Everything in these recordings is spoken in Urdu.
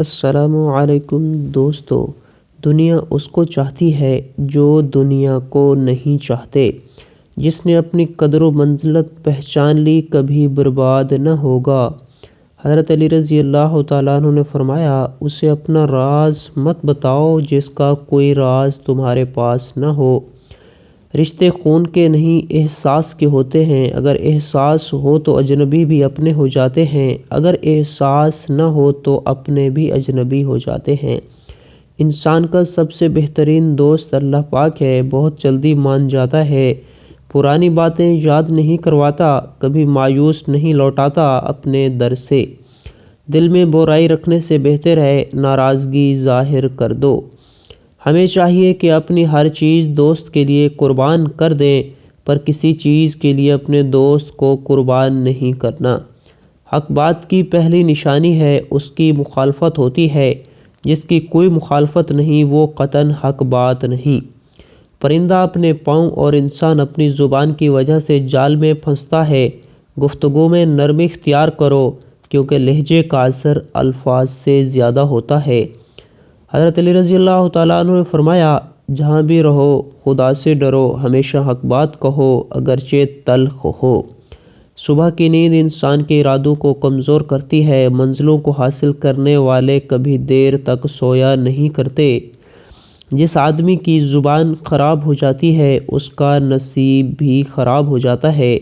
السلام علیکم دوستو۔ دنیا اس کو چاہتی ہے جو دنیا کو نہیں چاہتے۔ جس نے اپنی قدر و منزلت پہچان لی کبھی برباد نہ ہوگا۔ حضرت علی رضی اللہ تعالیٰ عنہ نے فرمایا، اسے اپنا راز مت بتاؤ جس کا کوئی راز تمہارے پاس نہ ہو۔ رشتے خون کے نہیں احساس کے ہوتے ہیں۔ اگر احساس ہو تو اجنبی بھی اپنے ہو جاتے ہیں، اگر احساس نہ ہو تو اپنے بھی اجنبی ہو جاتے ہیں۔ انسان کا سب سے بہترین دوست اللہ پاک ہے۔ بہت جلدی مان جاتا ہے، پرانی باتیں یاد نہیں کرواتا، کبھی مایوس نہیں لوٹاتا اپنے در سے۔ دل میں برائی رکھنے سے بہتر ہے ناراضگی ظاہر کر دو۔ ہمیں چاہیے کہ اپنی ہر چیز دوست کے لیے قربان کر دیں، پر کسی چیز کے لیے اپنے دوست کو قربان نہیں کرنا۔ حق بات کی پہلی نشانی ہے اس کی مخالفت ہوتی ہے۔ جس کی کوئی مخالفت نہیں وہ قطعاً حق بات نہیں۔ پرندہ اپنے پاؤں اور انسان اپنی زبان کی وجہ سے جال میں پھنستا ہے۔ گفتگو میں نرمی اختیار کرو، کیونکہ لہجے کا اثر الفاظ سے زیادہ ہوتا ہے۔ حضرت علی رضی اللہ تعالیٰ عنہ نے فرمایا، جہاں بھی رہو خدا سے ڈرو، ہمیشہ حق بات کہو اگرچہ تلخ ہو۔ صبح کی نیند انسان کے ارادوں کو کمزور کرتی ہے۔ منزلوں کو حاصل کرنے والے کبھی دیر تک سویا نہیں کرتے۔ جس آدمی کی زبان خراب ہو جاتی ہے اس کا نصیب بھی خراب ہو جاتا ہے۔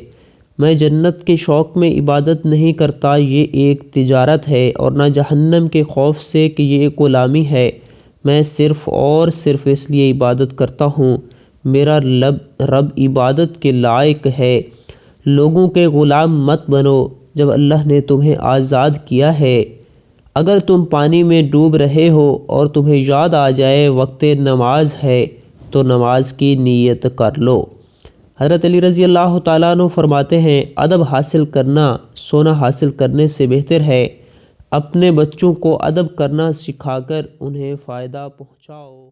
میں جنت کے شوق میں عبادت نہیں کرتا، یہ ایک تجارت ہے، اور نہ جہنم کے خوف سے کہ یہ ایک غلامی ہے۔ میں صرف اور صرف اس لیے عبادت کرتا ہوں، میرا رب عبادت کے لائق ہے۔ لوگوں کے غلام مت بنو جب اللہ نے تمہیں آزاد کیا ہے۔ اگر تم پانی میں ڈوب رہے ہو اور تمہیں یاد آ جائے وقت نماز ہے تو نماز کی نیت کر لو۔ حضرت علی رضی اللہ تعالیٰ عنہ فرماتے ہیں، ادب حاصل کرنا سونا حاصل کرنے سے بہتر ہے۔ اپنے بچوں کو ادب کرنا سکھا کر انہیں فائدہ پہنچاؤ۔